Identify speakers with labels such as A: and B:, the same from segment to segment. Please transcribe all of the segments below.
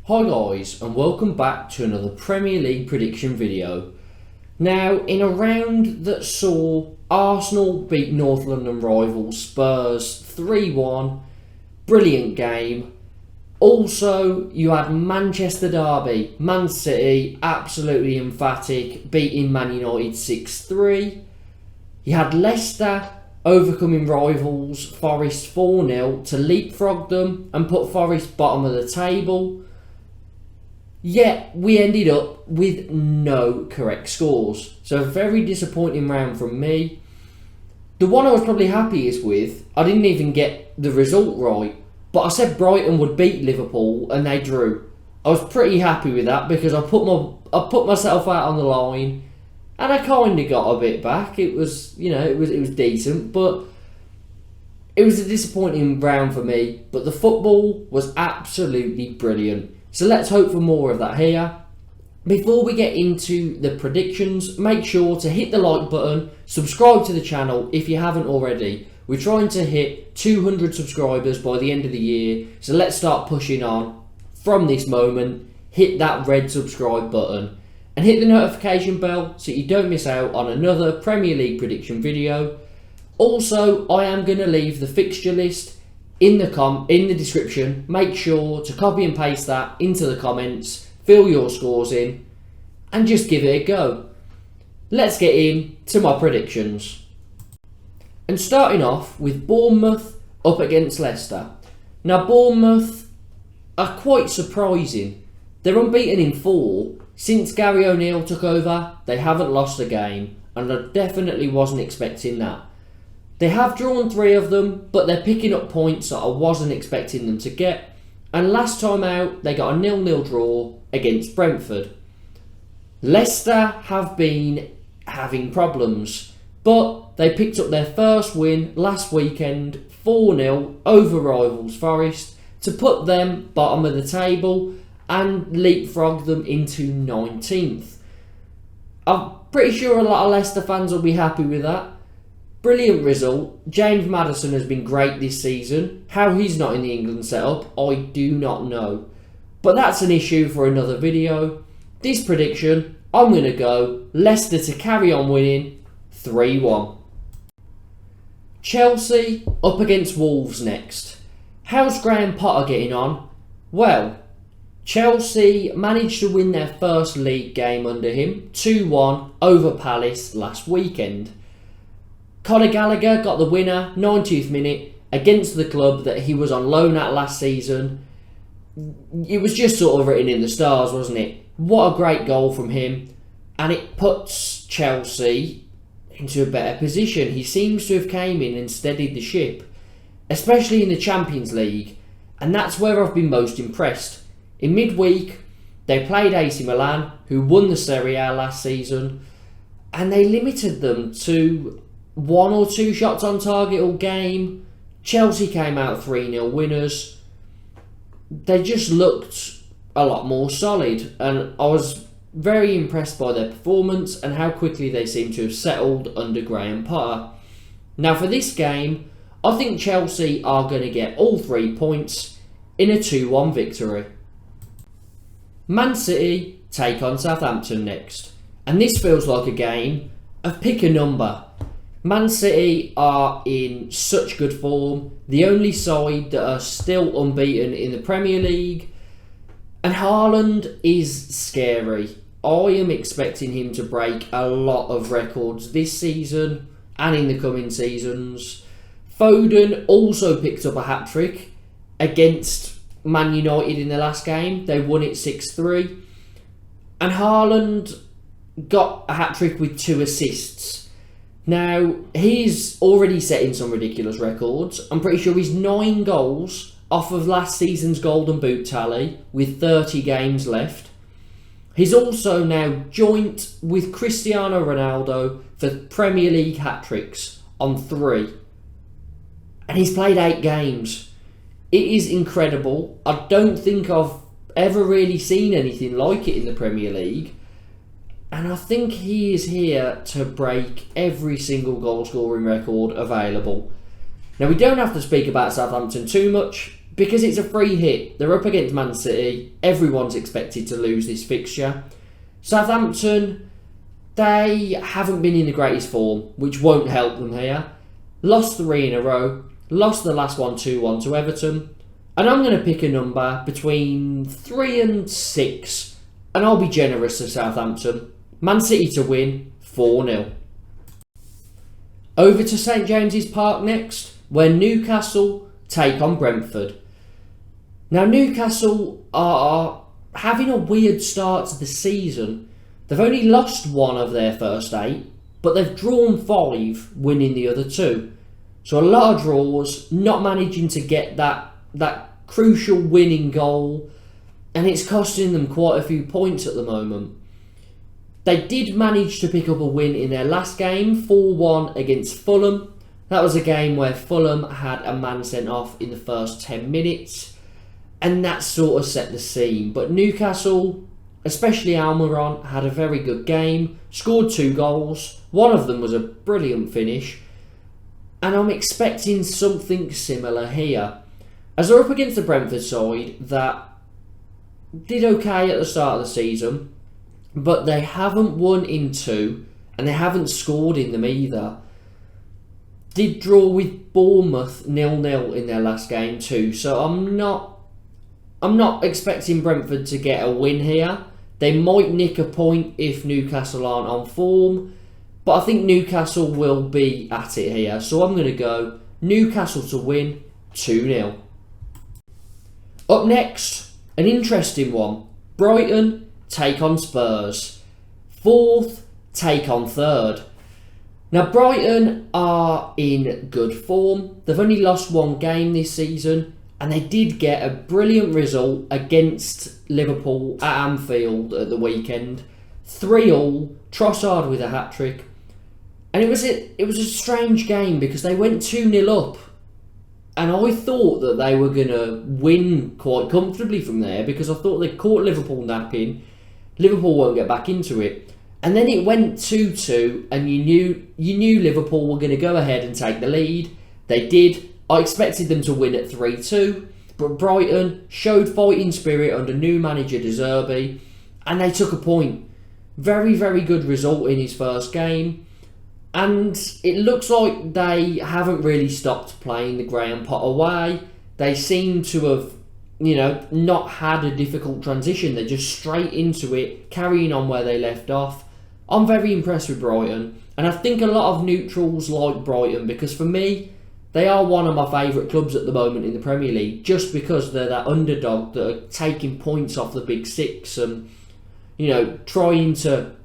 A: Hi guys, and welcome back to another Premier League prediction video. Now, in a round that saw Arsenal beat North London rivals Spurs 3-1, brilliant game. Also, you had Manchester derby, Man City absolutely emphatic, beating Man United 6-3. You had Leicester overcoming rivals Forest 4-0 to leapfrog them and put Forest bottom of the table. Yet we ended up with no correct scores. So a very disappointing round from me. The one I was probably happiest with, I didn't even get the result right, but I said Brighton would beat Liverpool and they drew. I was pretty happy with that because I put myself out on the line and I kind of got a bit back. It was, it was decent, but it was a disappointing round for me. But the football was absolutely brilliant. So let's hope for more of that here. Before we get into the predictions, make sure to hit the like button, subscribe to the channel if you haven't already. We're trying to hit 200 subscribers by the end of the year, so let's start pushing on. From this moment, hit that red subscribe button and hit the notification bell so you don't miss out on another Premier League prediction video. Also, I am going to leave the fixture list in the description. Make sure to copy and paste that into the comments, fill your scores in, and just give it a go. Let's get into my predictions. And starting off with Bournemouth up against Leicester. Now Bournemouth are quite surprising. They're unbeaten in 4. Since Gary O'Neill took over, they haven't lost a game, and I definitely wasn't expecting that. They have drawn 3 of them, but they're picking up points that I wasn't expecting them to get. And last time out, they got a 0-0 draw against Brentford. Leicester have been having problems, but they picked up their first win last weekend, 4-0 over rivals Forest, to put them bottom of the table and leapfrog them into 19th. I'm pretty sure a lot of Leicester fans will be happy with that. Brilliant result. James Maddison has been great this season. How he's not in the England setup, I do not know. But that's an issue for another video. This prediction, I'm going to go Leicester to carry on winning 3-1. Chelsea up against Wolves next. How's Graham Potter getting on? Well, Chelsea managed to win their first league game under him, 2-1 over Palace last weekend. Conor Gallagher got the winner, 90th minute, against the club that he was on loan at last season. It was just sort of written in the stars, wasn't it? What a great goal from him. And it puts Chelsea into a better position. He seems to have came in and steadied the ship, especially in the Champions League. And that's where I've been most impressed. In midweek, they played AC Milan, who won the Serie A last season, and they limited them to 1 or 2 shots on target all game. Chelsea came out 3-0 winners. They just looked a lot more solid, and I was very impressed by their performance and how quickly they seem to have settled under Graham Potter. Now for this game, I think Chelsea are going to get all 3 points in a 2-1 victory. Man City take on Southampton next, and this feels like a game of pick a number. Man City are in such good form, the only side that are still unbeaten in the Premier League, and Haaland is scary. I am expecting him to break a lot of records this season and in the coming seasons. Foden also picked up a hat-trick against Man United in the last game. They won it 6-3. And Haaland got a hat-trick with 2 assists. Now, he's already setting some ridiculous records. I'm pretty sure he's 9 goals off of last season's Golden Boot tally with 30 games left. He's also now joint with Cristiano Ronaldo for Premier League hat-tricks on 3. And he's played 8 games. It is incredible. I don't think I've ever really seen anything like it in the Premier League. And I think he is here to break every single goal scoring record available. Now, we don't have to speak about Southampton too much. because it's a free hit. They're up against Man City. Everyone's expected to lose this fixture. Southampton, they haven't been in the greatest form, which won't help them here. Lost 3 in a row. Lost the last one 2-1 to Everton. And I'm going to pick a number between 3 and 6. And I'll be generous to Southampton. Man City to win 4-0. Over to St James's Park next, where Newcastle take on Brentford. Now, Newcastle are having a weird start to the season. They've only lost 1 of their first 8, but they've drawn 5, winning the other 2. So a lot of draws, not managing to get that crucial winning goal, and it's costing them quite a few points at the moment. They did manage to pick up a win in their last game, 4-1 against Fulham. That was a game where Fulham had a man sent off in the first 10 minutes, and that sort of set the scene. But Newcastle, especially Almiron, had a very good game, scored 2 goals. One of them was a brilliant finish, and I'm expecting something similar here. As they're up against the Brentford side that did okay at the start of the season, but they haven't won in 2, and they haven't scored in them either. Did draw with Bournemouth 0-0 in their last game too, so I'm not expecting Brentford to get a win here. They might nick a point if Newcastle aren't on form, but I think Newcastle will be at it here, so I'm going to go Newcastle to win 2-0. Up next, an interesting one. Brighton take on Spurs. 4th take on 3rd. Now, Brighton are in good form. They've only lost 1 game this season, and they did get a brilliant result against Liverpool at Anfield at the weekend. 3-3, Trossard with a hat-trick. And it was a strange game because they went 2-0 up, and I thought that they were going to win quite comfortably from there because I thought they caught Liverpool napping. Liverpool won't get back into it. And then it went 2-2, and you knew Liverpool were going to go ahead and take the lead. They did. I expected them to win at 3-2, but Brighton showed fighting spirit under new manager De Zerbi, and they took a point. Very, very good result in his first game. And it looks like they haven't really stopped playing the Graham Potter way. They seem to have, not had a difficult transition. They're just straight into it, carrying on where they left off. I'm very impressed with Brighton. And I think a lot of neutrals like Brighton because for me, they are one of my favourite clubs at the moment in the Premier League just because they're that underdog that are taking points off the big 6 and, trying to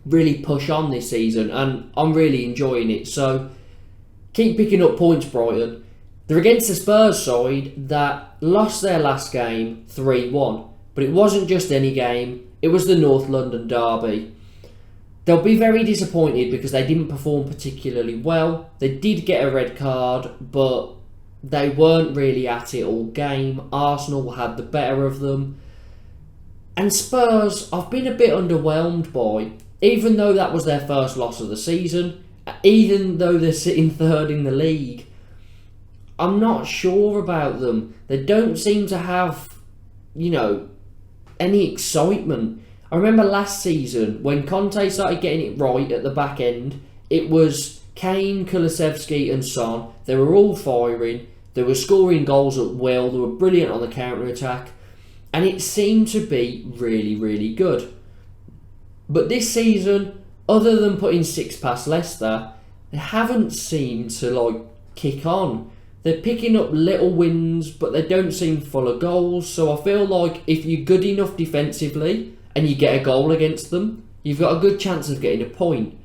A: really push on this season, and I'm really enjoying it. So keep picking up points, Brighton. They're against the Spurs side that lost their last game 3-1, but it wasn't just any game, it was the North London derby. They'll be very disappointed because they didn't perform particularly well. They did get a red card, but they weren't really at it all game. Arsenal had the better of them. And Spurs, I've been a bit underwhelmed by. Even though that was their first loss of the season, even though they're sitting 3rd in the league, I'm not sure about them. They don't seem to have, any excitement. I remember last season when Conte started getting it right at the back end, it was Kane, Kulusevski and Son. They were all firing. They were scoring goals at will. They were brilliant on the counter-attack. And it seemed to be really, really good. But this season, other than putting 6 past Leicester, they haven't seemed to kick on. They're picking up little wins, but they don't seem full of goals. So I feel like if you're good enough defensively and you get a goal against them, you've got a good chance of getting a point.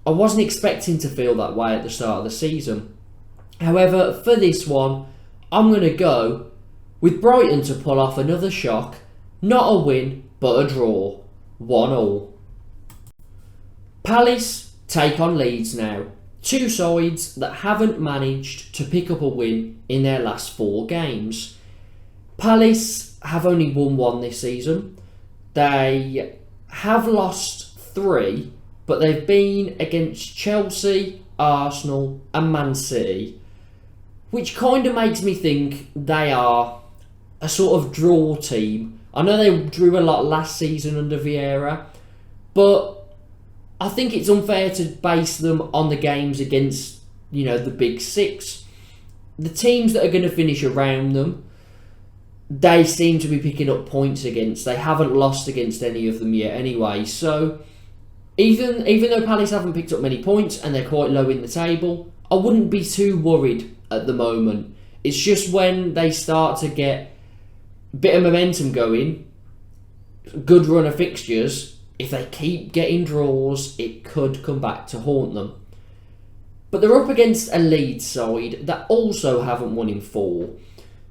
A: I wasn't expecting to feel that way at the start of the season. However, for this one, I'm going to go with Brighton to pull off another shock. Not a win, but a draw. 1-1. Palace take on Leeds now. 2 sides that haven't managed to pick up a win in their last 4 games. Palace have only won 1 this season. They have lost 3, but they've been against Chelsea, Arsenal and Man City. which kind of makes me think they are a sort of draw team. I know they drew a lot last season under Vieira, but I think it's unfair to base them on the games against, the big six. The teams that are going to finish around them, they seem to be picking up points against. They haven't lost against any of them yet anyway. So even though Palace haven't picked up many points and they're quite low in the table, I wouldn't be too worried at the moment. It's just when they start to get a bit of momentum going, good run of fixtures, if they keep getting draws, it could come back to haunt them. But they're up against a Leeds side that also haven't won in 4.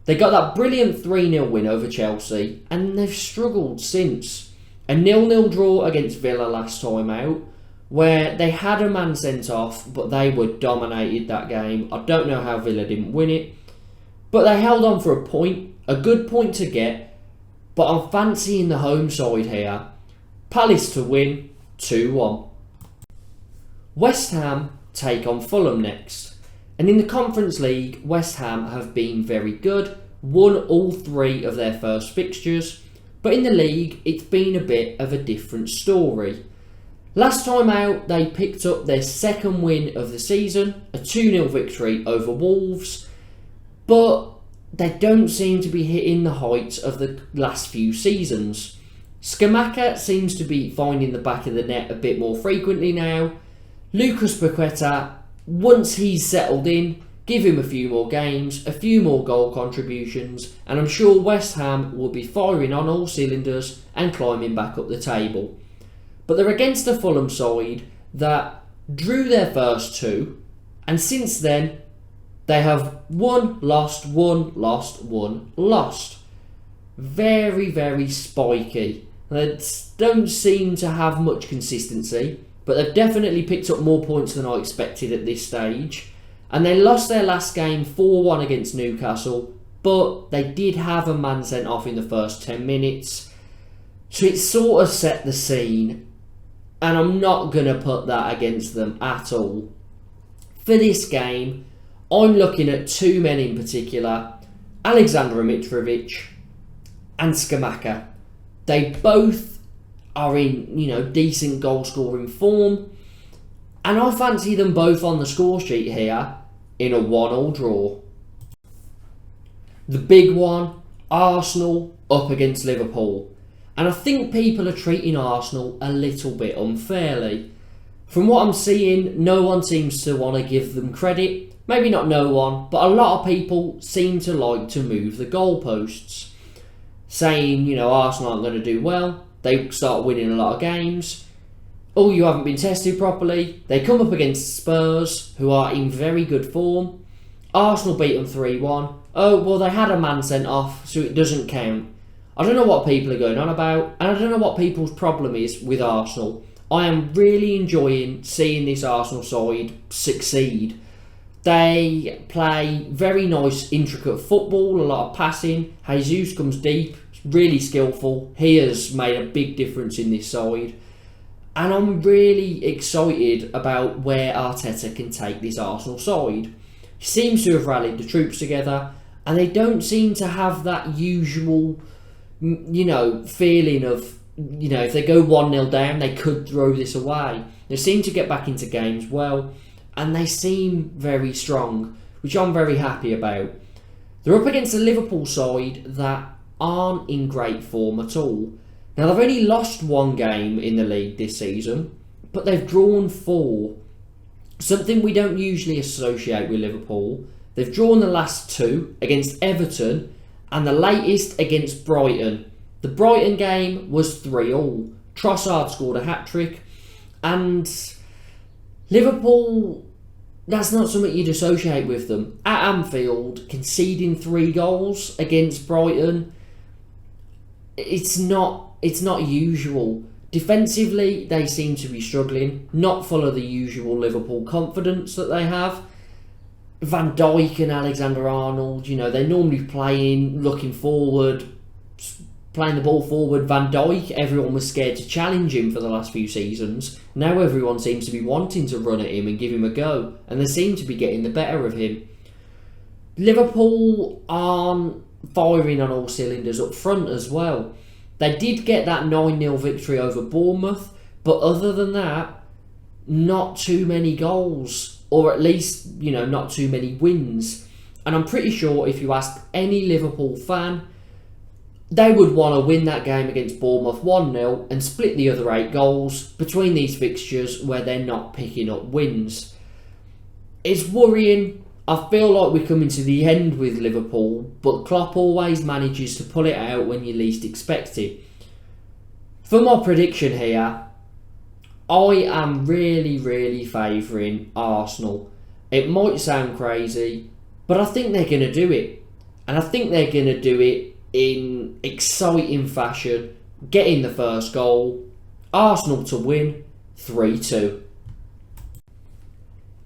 A: They got that brilliant 3-0 win over Chelsea, and they've struggled since. A 0-0 draw against Villa last time out, where they had a man sent off, but they were dominated that game. I don't know how Villa didn't win it, but they held on for a point, a good point to get, but I'm fancying the home side here. Palace to win, 2-1. West Ham take on Fulham next. And in the Conference League, West Ham have been very good, won all 3 of their first fixtures, but in the league, it's been a bit of a different story. Last time out, they picked up their second win of the season, a 2-0 victory over Wolves, but they don't seem to be hitting the heights of the last few seasons. Scamacca seems to be finding the back of the net a bit more frequently now. Lucas Paqueta, once he's settled in, give him a few more games, a few more goal contributions, and I'm sure West Ham will be firing on all cylinders and climbing back up the table. But they're against a Fulham side that drew their first 2, and since then they have won, lost, won, lost, won, lost. Very, very spiky. They don't seem to have much consistency, but they've definitely picked up more points than I expected at this stage. And they lost their last game 4-1 against Newcastle, but they did have a man sent off in the first 10 minutes. So it sort of set the scene, and I'm not going to put that against them at all. For this game, I'm looking at 2 men in particular, Alexander Mitrovic and Scamacca. They both are in, decent goal scoring form, and I fancy them both on the score sheet here in a 1-1 draw. The big one, Arsenal up against Liverpool, and I think people are treating Arsenal a little bit unfairly. From what I'm seeing, no one seems to want to give them credit. Maybe not no one, but a lot of people seem to like to move the goalposts, saying, Arsenal aren't going to do well. They start winning a lot of games. Oh, you haven't been tested properly. They come up against Spurs, who are in very good form. Arsenal beat them 3-1. Oh, well, they had a man sent off, so it doesn't count. I don't know what people are going on about, and I don't know what people's problem is with Arsenal. I am really enjoying seeing this Arsenal side succeed. They play very nice, intricate football, a lot of passing. Jesus comes deep, really skillful. He has made a big difference in this side. And I'm really excited about where Arteta can take this Arsenal side. He seems to have rallied the troops together, and they don't seem to have that usual, feeling of, if they go 1-0 down, they could throw this away. They seem to get back into games well, and they seem very strong, which I'm very happy about. They're up against a Liverpool side that aren't in great form at all. Now, they've only lost 1 game in the league this season, but they've drawn 4. Something we don't usually associate with Liverpool. They've drawn the last 2 against Everton and the latest against Brighton. The Brighton game was 3-3. Trossard scored a hat-trick, and Liverpool, that's not something you'd associate with them. At Anfield, conceding 3 goals against Brighton, it's not usual. Defensively, they seem to be struggling, not full of the usual Liverpool confidence that they have. Van Dijk and Alexander-Arnold, they're normally looking forward, playing the ball forward. Van Dijk, everyone was scared to challenge him for the last few seasons. Now everyone seems to be wanting to run at him and give him a go, and they seem to be getting the better of him. Liverpool aren't firing on all cylinders up front as well. They did get that 9-0 victory over Bournemouth, but other than that, not too many goals, or at least, not too many wins. And I'm pretty sure if you asked any Liverpool fan, they would want to win that game against Bournemouth 1-0 and split the other 8 goals between these fixtures where they're not picking up wins. It's worrying. I feel like we're coming to the end with Liverpool, but Klopp always manages to pull it out when you least expect it. For my prediction here, I am really favouring Arsenal. It might sound crazy, but I think they're going to do it. And I think they're going to do it in exciting fashion, getting the first goal. Arsenal to win 3-2.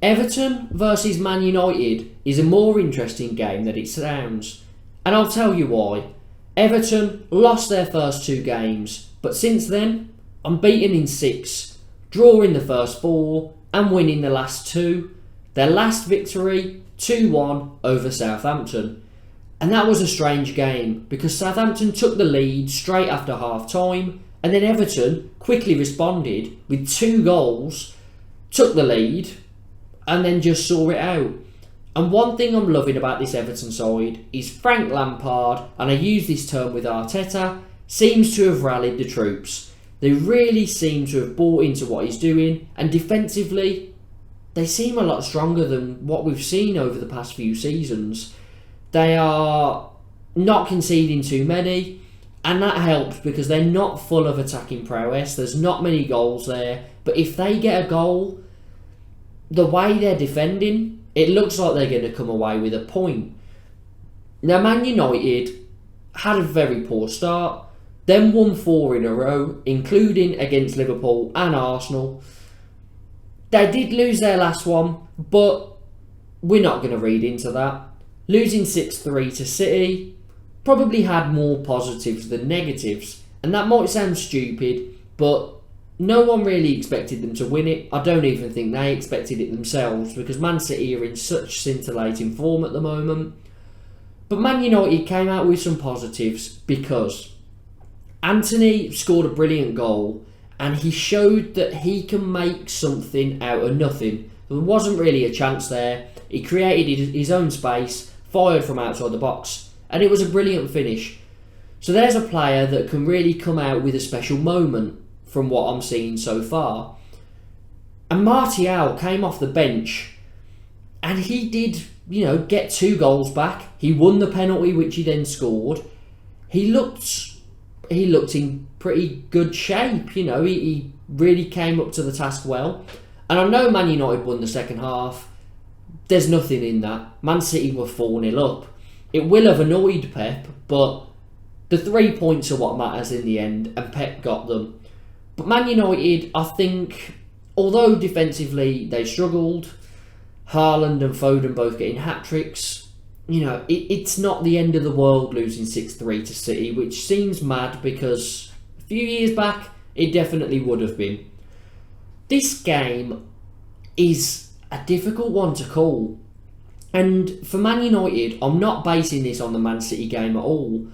A: Everton versus Man United is a more interesting game than it sounds. And I'll tell you why. Everton lost their first 2 games, but since then, unbeaten in 6, drawing the first 4 and winning the last 2. Their last victory, 2-1 over Southampton. And that was a strange game because Southampton took the lead straight after half time, and then Everton quickly responded with 2 goals, took the lead, and then just saw it out. And one thing I'm loving about this Everton side is Frank Lampard, and I use this term with Arteta, seems to have rallied the troops. They really seem to have bought into what he's doing, and defensively, they seem a lot stronger than what we've seen over the past few seasons. They are not conceding too many, and that helps because they're not full of attacking prowess. There's not many goals there, but if they get a goal, the way they're defending, it looks like they're going to come away with a point. Now, Man United had a very poor start, then won 4 in a row, including against Liverpool and Arsenal. They did lose their last one, but we're not going to read into that. Losing 6-3 to City probably had more positives than negatives, and that might sound stupid, but no one really expected them to win it. I don't even think they expected it themselves because Man City are in such scintillating form at the moment. But Man United came out with some positives because Anthony scored a brilliant goal and he showed that he can make something out of nothing. There wasn't really a chance there. He created his own space, fired from outside the box, and it was a brilliant finish. So there's a player that can really come out with a special moment from what I'm seeing so far. And Martial came off the bench and he did, get 2 goals back. He won the penalty which he then scored. He looked in pretty good shape, he really came up to the task well. And I know Man United won the second half. There's nothing in that. Man City were 4-0 up. It will have annoyed Pep, but the 3 points are what matters in the end, and Pep got them. But Man United, I think, although defensively they struggled, Haaland and Foden both getting hat-tricks, it's not the end of the world losing 6-3 to City, which seems mad because a few years back, it definitely would have been. This game is a difficult one to call. And for Man United, I'm not basing this on the Man City game at all.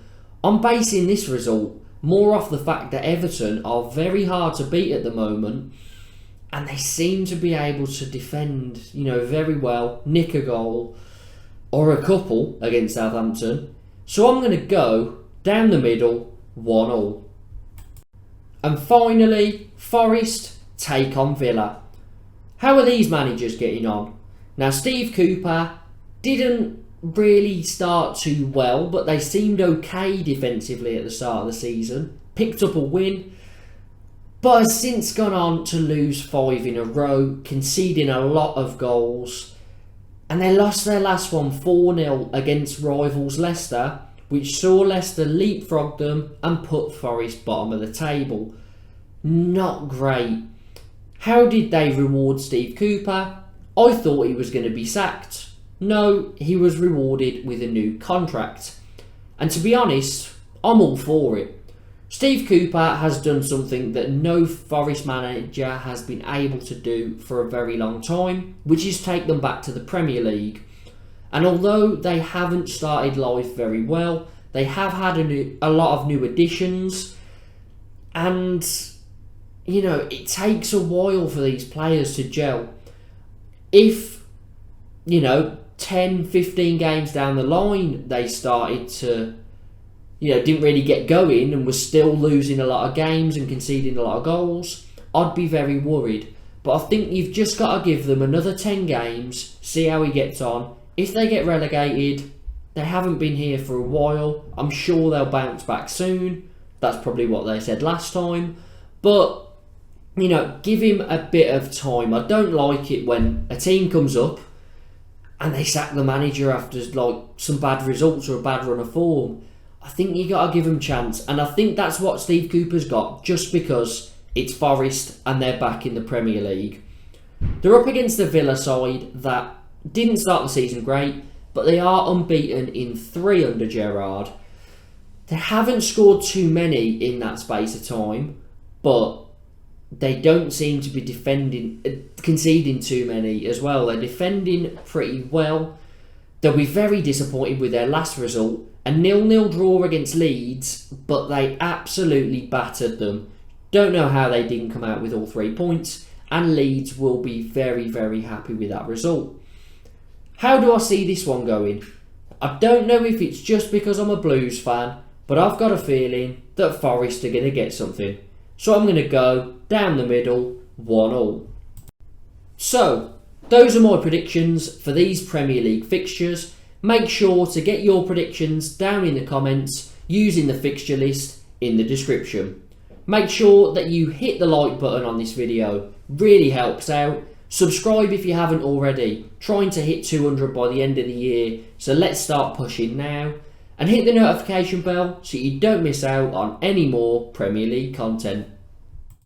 A: I'm basing this result more off the fact that Everton are very hard to beat at the moment, and they seem to be able to defend, very well, nick a goal or a couple against Southampton. So I'm going to go down the middle, 1-1. And finally, Forest take on Villa. How are these managers getting on? Now, Steve Cooper didn't really start too well, but they seemed okay defensively at the start of the season. Picked up a win, but has since gone on to lose 5 in a row, conceding a lot of goals. And they lost their last one 4-0 against rivals Leicester, which saw Leicester leapfrog them and put Forest bottom of the table. Not great. How did they reward Steve Cooper? I thought he was going to be sacked. No, he was rewarded with a new contract. And to be honest, I'm all for it. Steve Cooper has done something that no Forest manager has been able to do for a very long time, which is take them back to the Premier League. And although they haven't started life very well, they have had a lot of new additions. And, it takes a while for these players to gel. If, 10, 15 games down the line, they started to, didn't really get going and was still losing a lot of games and conceding a lot of goals, I'd be very worried. But I think you've just got to give them another 10 games, see how he gets on. If they get relegated, they haven't been here for a while. I'm sure they'll bounce back soon. That's probably what they said last time. But, give him a bit of time. I don't like it when a team comes up and they sack the manager after some bad results or a bad run of form. I think you got to give them a chance. And I think that's what Steve Cooper's got, just because it's Forest and they're back in the Premier League. They're up against the Villa side that didn't start the season great, but they are unbeaten in 3 under Gerrard. They haven't scored too many in that space of time, but they don't seem to be conceding too many as well. They're defending pretty well. They'll be very disappointed with their last result, a 0-0 draw against Leeds, but they absolutely battered them. Don't know how they didn't come out with all 3 points, and Leeds will be very, very happy with that result. How do I see this one going? I don't know if it's just because I'm a Blues fan, but I've got a feeling that Forest are going to get something. So I'm going to go down the middle, 1-1. So, those are my predictions for these Premier League fixtures. Make sure to get your predictions down in the comments using the fixture list in the description. Make sure that you hit the like button on this video, really helps out. Subscribe if you haven't already, trying to hit 200 by the end of the year, so let's start pushing now. And hit the notification bell so you don't miss out on any more Premier League content.